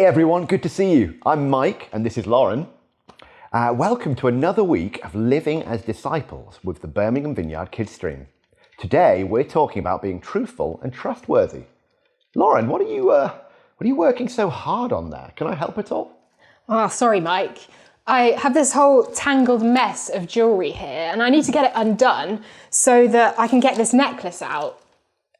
Hey everyone, good to see you. I'm Mike and this is Lauren. Welcome to another week of Living as Disciples with the Birmingham Vineyard Kids Stream. Today we're talking about being truthful and trustworthy. Lauren, what are you working so hard on there? Can I help at all? Oh, sorry, Mike. I have this whole tangled mess of jewellery here and I need to get it undone so that I can get this necklace out.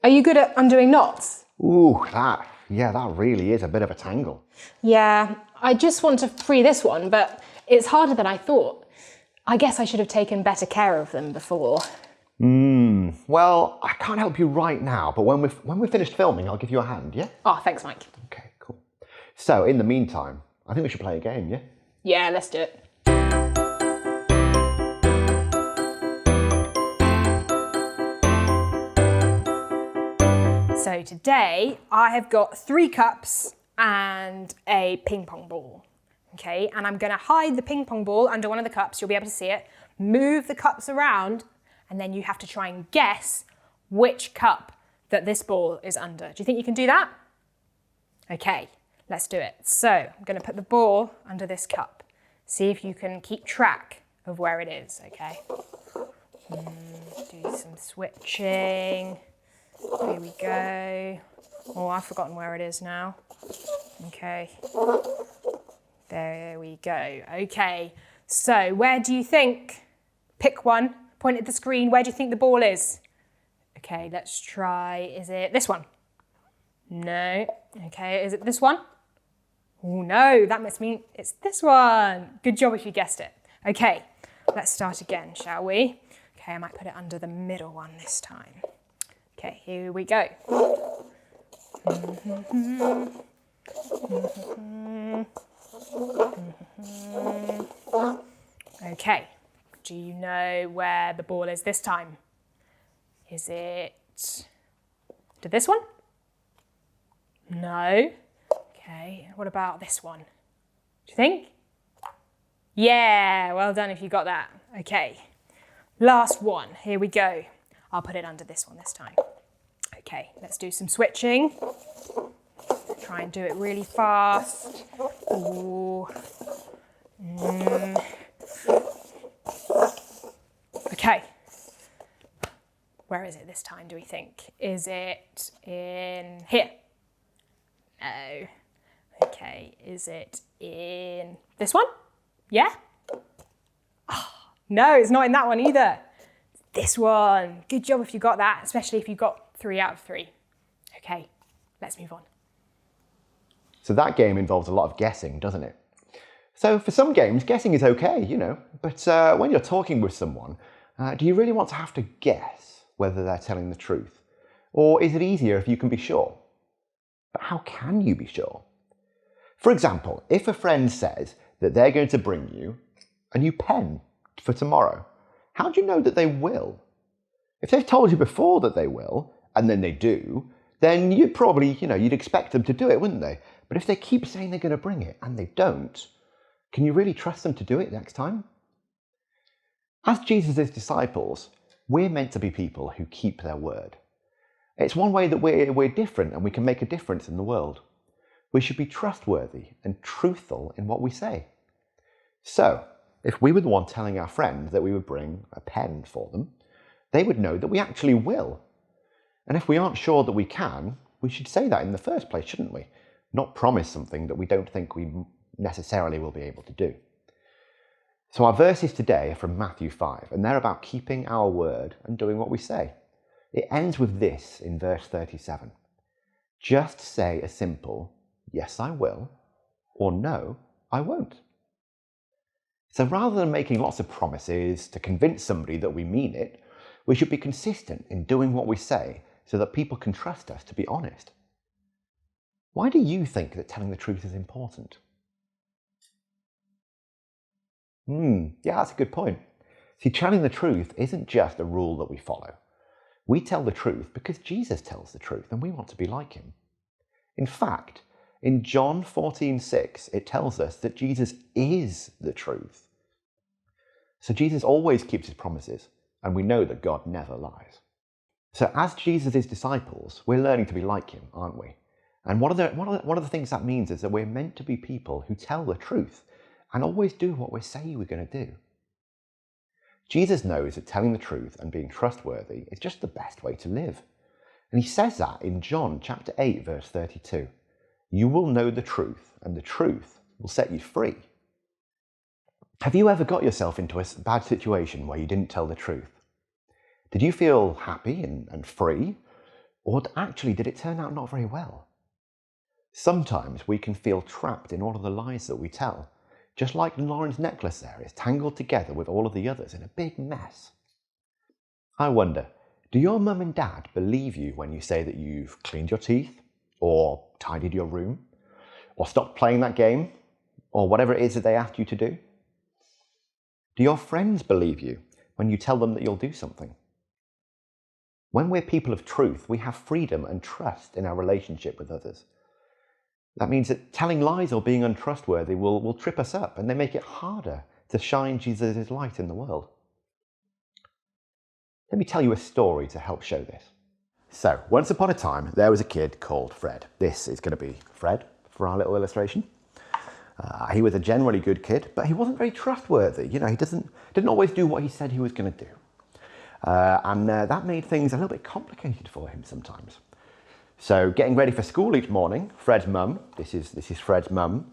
Are you good at undoing knots? Ooh, that really is a bit of a tangle. Yeah, I just want to free this one, but it's harder than I thought. I guess I should have taken better care of them before. Well, I can't help you right now, but when we're finished filming, I'll give you a hand, yeah? Oh, thanks, Mike. Okay, cool. So, in the meantime, I think we should play a game, yeah? Yeah, let's do it. So today I have got 3 cups and a ping pong ball. Okay, and I'm gonna hide the ping pong ball under one of the cups, you'll be able to see it, move the cups around, and then you have to try and guess which cup that this ball is under. Do you think you can do that? Okay, let's do it. So I'm gonna put the ball under this cup. See if you can keep track of where it is, okay? Do some switching. Here we go. Oh, I've forgotten where it is now. Okay. There we go. Okay. So where do you think, pick one, point at the screen, where do you think the ball is? Okay, let's try, is it this one? No. Okay, is it this one? Oh no, that must mean it's this one. Good job if you guessed it. Okay, let's start again, shall we? Okay, I might put it under the middle one this time. Okay, here we go. Okay, do you know where the ball is this time? Is it to this one? No. Okay, what about this one? Do you think? Yeah, well done if you got that. Okay, last one, here we go. I'll put it under this one this time. Okay, let's do some switching. Try and do it really fast. Ooh. Okay. Where is it this time, do we think? Is it in here? No. Okay, is it in this one? Yeah? Oh, no, it's not in that one either. This one. Good job if you got that, especially if you got 3 out of 3. Okay, let's move on. So that game involves a lot of guessing, doesn't it? So for some games, guessing is okay, you know, but when you're talking with someone, do you really want to have to guess whether they're telling the truth? Or is it easier if you can be sure? But how can you be sure? For example, if a friend says that they're going to bring you a new pen for tomorrow, how do you know that they will? If they've told you before that they will, and then they do, then you'd probably, you'd expect them to do it, wouldn't they? But if they keep saying they're going to bring it and they don't, can you really trust them to do it next time? As Jesus' disciples, we're meant to be people who keep their word. It's one way that we're different and we can make a difference in the world. We should be trustworthy and truthful in what we say. So, if we were the one telling our friend that we would bring a pen for them, they would know that we actually will. And if we aren't sure that we can, we should say that in the first place, shouldn't we? Not promise something that we don't think we necessarily will be able to do. So our verses today are from Matthew 5, and they're about keeping our word and doing what we say. It ends with this in verse 37. Just say a simple, yes, I will, or no, I won't. So rather than making lots of promises to convince somebody that we mean it, we should be consistent in doing what we say so that people can trust us to be honest. Why do you think that telling the truth is important? Yeah, that's a good point. See, telling the truth isn't just a rule that we follow. We tell the truth because Jesus tells the truth and we want to be like him. In fact, in John 14:6, it tells us that Jesus is the truth. So Jesus always keeps his promises, and we know that God never lies. So as Jesus' disciples, we're learning to be like him, aren't we? And one of the things that means is that we're meant to be people who tell the truth and always do what we say we're going to do. Jesus knows that telling the truth and being trustworthy is just the best way to live. And he says that in John chapter 8, verse 32. You will know the truth, and the truth will set you free. Have you ever got yourself into a bad situation where you didn't tell the truth? Did you feel happy and free? Or actually, did it turn out not very well? Sometimes we can feel trapped in all of the lies that we tell, just like Lauren's necklace there is tangled together with all of the others in a big mess. I wonder, do your mum and dad believe you when you say that you've cleaned your teeth, or tidied your room, or stopped playing that game, or whatever it is that they asked you to do? Do your friends believe you when you tell them that you'll do something? When we're people of truth, we have freedom and trust in our relationship with others. That means that telling lies or being untrustworthy will trip us up, and they make it harder to shine Jesus' light in the world. Let me tell you a story to help show this. So, once upon a time, there was a kid called Fred. This is going to be Fred for our little illustration. He was a generally good kid, but he wasn't very trustworthy. He didn't always do what he said he was going to do. And that made things a little bit complicated for him sometimes. So getting ready for school each morning, Fred's mum, this is Fred's mum.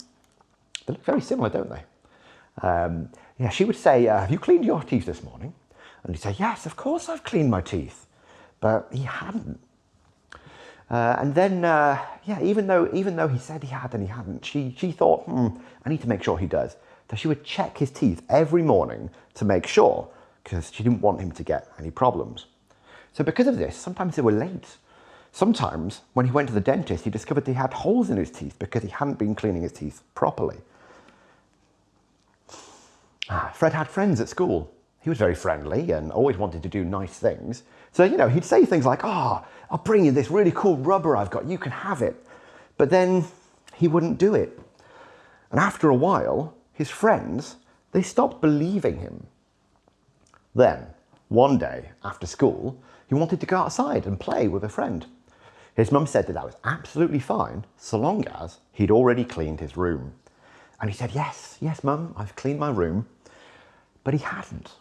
They look very similar, don't they? She would say, have you cleaned your teeth this morning? And he'd say, yes, of course I've cleaned my teeth. But he hadn't. And then, even though he said he had and he hadn't, she thought, I need to make sure he does. So she would check his teeth every morning to make sure, because she didn't want him to get any problems. So because of this, sometimes they were late. Sometimes, when he went to the dentist, he discovered he had holes in his teeth because he hadn't been cleaning his teeth properly. Fred had friends at school. He was very friendly and always wanted to do nice things. So, he'd say things like, I'll bring you this really cool rubber I've got, you can have it. But then he wouldn't do it. And after a while, his friends, they stopped believing him. Then, one day after school, he wanted to go outside and play with a friend. His mum said that was absolutely fine, so long as he'd already cleaned his room. And he said, yes, mum, I've cleaned my room. But he hadn't.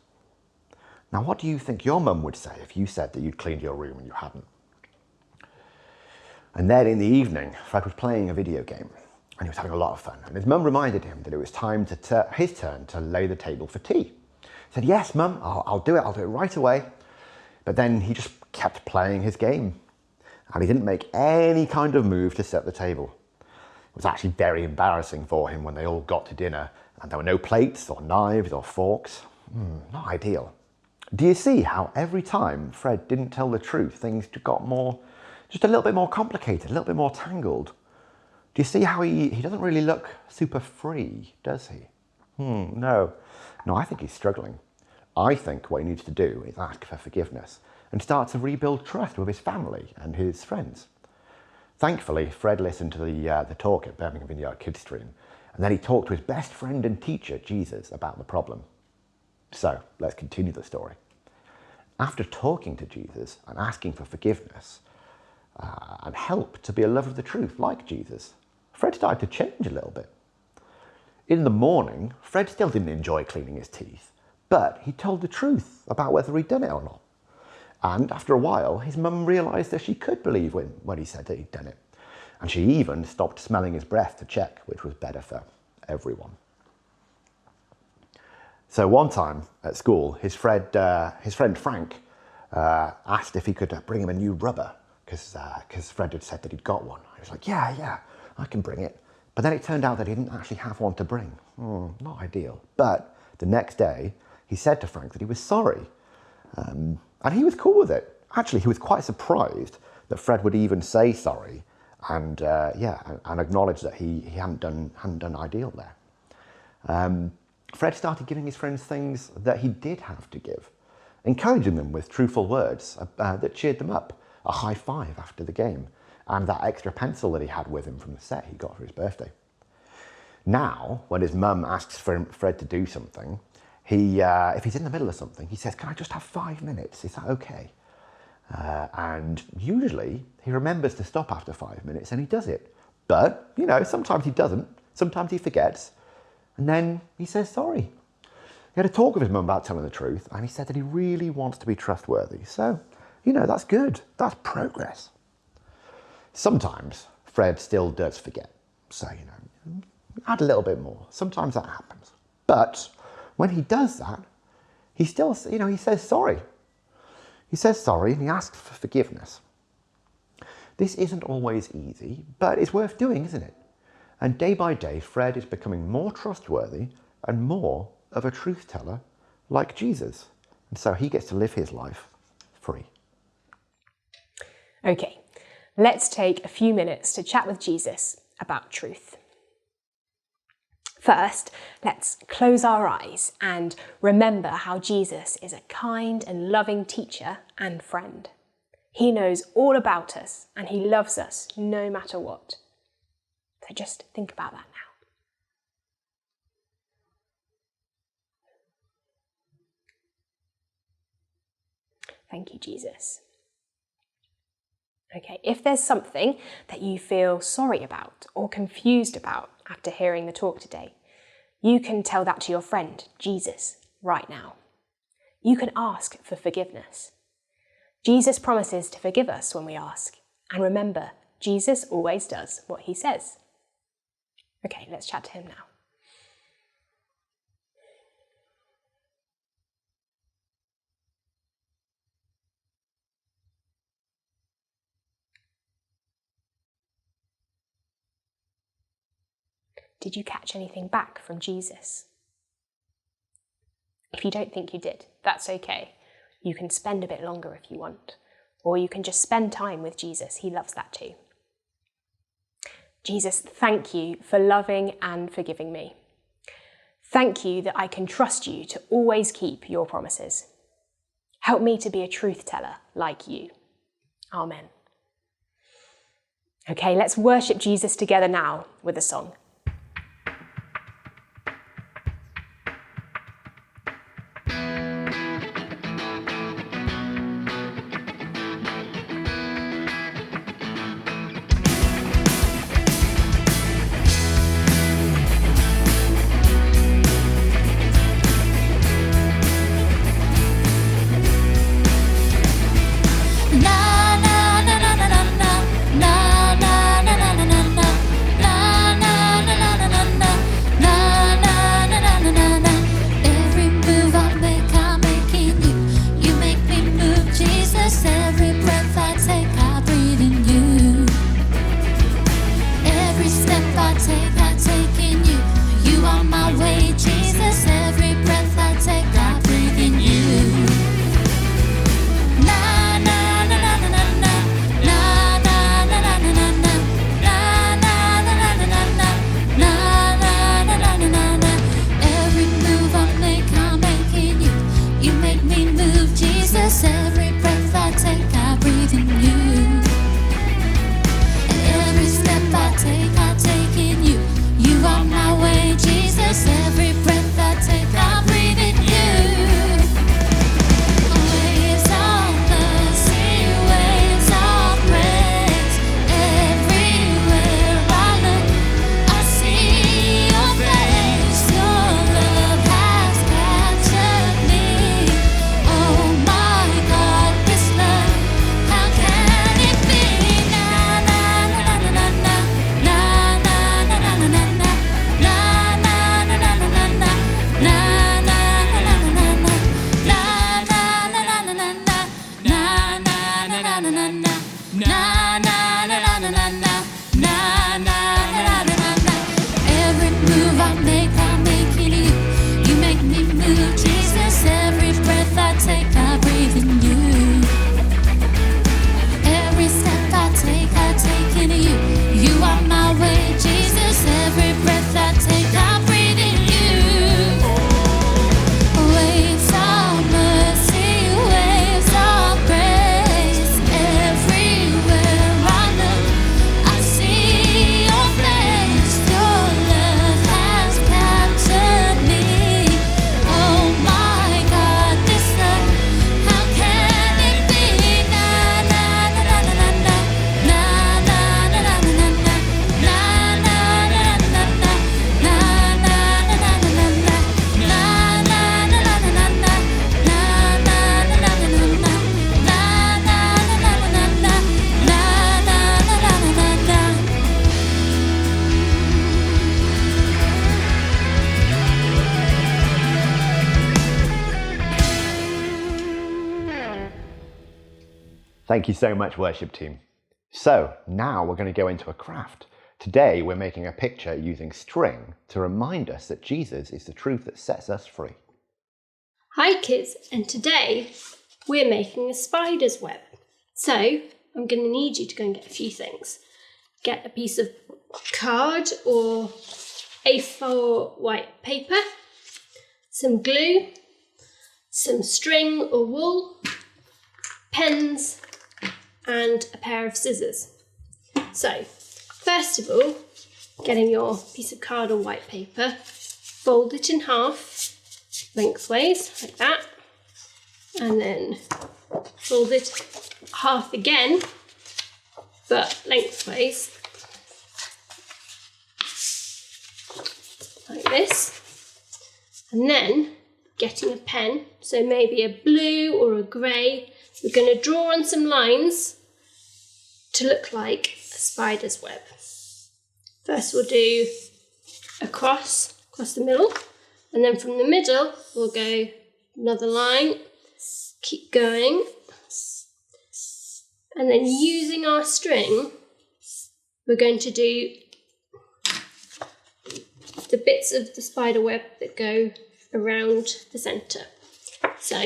Now, what do you think your mum would say if you said that you'd cleaned your room and you hadn't? And then in the evening, Fred was playing a video game and he was having a lot of fun. And his mum reminded him that it was time his turn to lay the table for tea. He said, yes, mum, I'll do it right away. But then he just kept playing his game and he didn't make any kind of move to set the table. It was actually very embarrassing for him when they all got to dinner and there were no plates or knives or forks. Not ideal. Do you see how every time Fred didn't tell the truth, things got just a little bit more complicated, a little bit more tangled? Do you see how he doesn't really look super free, does he? No, I think he's struggling. I think what he needs to do is ask for forgiveness and start to rebuild trust with his family and his friends. Thankfully, Fred listened to the talk at Birmingham Vineyard Kids Stream, and then he talked to his best friend and teacher, Jesus, about the problem. So, let's continue the story. After talking to Jesus and asking for forgiveness and help to be a lover of the truth like Jesus, Fred started to change a little bit. In the morning, Fred still didn't enjoy cleaning his teeth, but he told the truth about whether he'd done it or not. And after a while, his mum realised that she could believe when he said that he'd done it. And she even stopped smelling his breath to check, which was better for everyone. So one time at school, his friend Frank asked if he could bring him a new rubber because Fred had said that he'd got one. He was like, yeah, I can bring it. But then it turned out that he didn't actually have one to bring. Not ideal. But the next day, he said to Frank that he was sorry. And he was cool with it. Actually, he was quite surprised that Fred would even say sorry and acknowledge that he hadn't done ideal there. Fred started giving his friends things that he did have to give, encouraging them with truthful words that cheered them up, a high five after the game, and that extra pencil that he had with him from the set he got for his birthday. Now, when his mum asks for Fred to do something, if he's in the middle of something, he says, can I just have 5 minutes? Is that okay? And usually he remembers to stop after 5 minutes and he does it. But, sometimes he doesn't. Sometimes he forgets. And then he says sorry. He had a talk with his mum about telling the truth, and he said that he really wants to be trustworthy. So, that's good. That's progress. Sometimes Fred still does forget. So, add a little bit more. Sometimes that happens. But when he does that, he still, he says sorry. He says sorry and he asks for forgiveness. This isn't always easy, but it's worth doing, isn't it? And day by day, Fred is becoming more trustworthy and more of a truth teller like Jesus. And so he gets to live his life free. Okay, let's take a few minutes to chat with Jesus about truth. First, let's close our eyes and remember how Jesus is a kind and loving teacher and friend. He knows all about us and he loves us no matter what. So just think about that now. Thank you, Jesus. Okay, if there's something that you feel sorry about or confused about after hearing the talk today, you can tell that to your friend, Jesus, right now. You can ask for forgiveness. Jesus promises to forgive us when we ask. And remember, Jesus always does what he says. Okay, let's chat to him now. Did you catch anything back from Jesus? If you don't think you did, that's okay. You can spend a bit longer if you want, or you can just spend time with Jesus. He loves that too. Jesus, thank you for loving and forgiving me. Thank you that I can trust you to always keep your promises. Help me to be a truth teller like you. Amen. Okay, let's worship Jesus together now with a song. Na na na na na na na na na na na na na na Thank you so much, worship team. So now we're going to go into a craft. Today we're making a picture using string to remind us that Jesus is the truth that sets us free. Hi kids, and today we're making a spider's web. So I'm going to need you to go and get a few things. Get a piece of card or A4 white paper, some glue, some string or wool, pens, and a pair of scissors. So, first of all, getting your piece of card or white paper, fold it in half, lengthways, like that, and then fold it half again, but lengthways, like this, and then getting a pen, so maybe a blue or a grey, we're going to draw on some lines to look like a spider's web. First we'll do a cross across the middle, and then from the middle we'll go another line, keep going, and then using our string we're going to do the bits of the spider web that go around the centre. So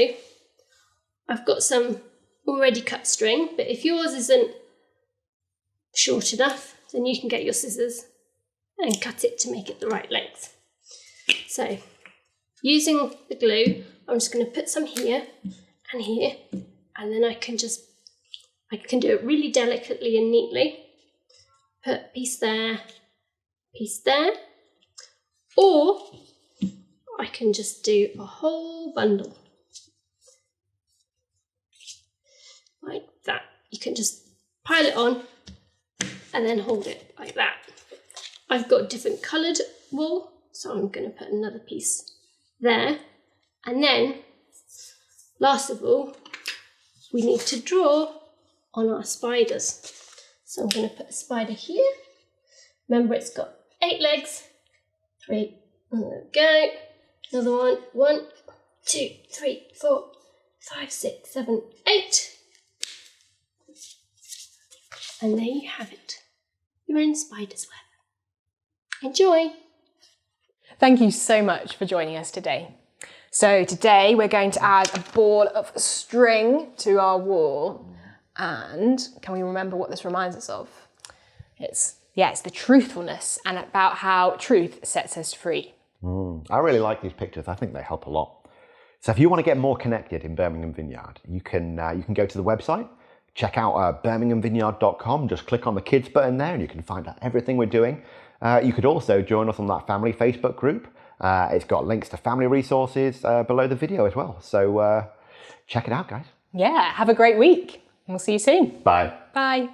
I've got some already cut string, but if yours isn't short enough, then you can get your scissors and cut it to make it the right length. So using the glue, I'm just going to put some here and here, and then I can do it really delicately and neatly. Put a piece there, or I can just do a whole bundle like that. You can just pile it on and then hold it like that. I've got different coloured wool, so I'm going to put another piece there. And then, last of all, we need to draw on our spiders. So I'm going to put a spider here. Remember, it's got 8 legs. 3, and there we go. Another one. 1, 2, 3, 4, 5, 6, 7, 8. And there you have it. You're in spider's web. Enjoy! Thank you so much for joining us today. So today we're going to add a ball of string to our wall. And can we remember what this reminds us of? It's the truthfulness and about how truth sets us free. I really like these pictures. I think they help a lot. So if you want to get more connected in Birmingham Vineyard, you can go to the website, check out birminghamvineyard.com, just click on the kids button there and you can find out everything we're doing. You could also join us on that family Facebook group. It's got links to family resources below the video as well. So check it out, guys. Yeah, have a great week. We'll see you soon. Bye. Bye.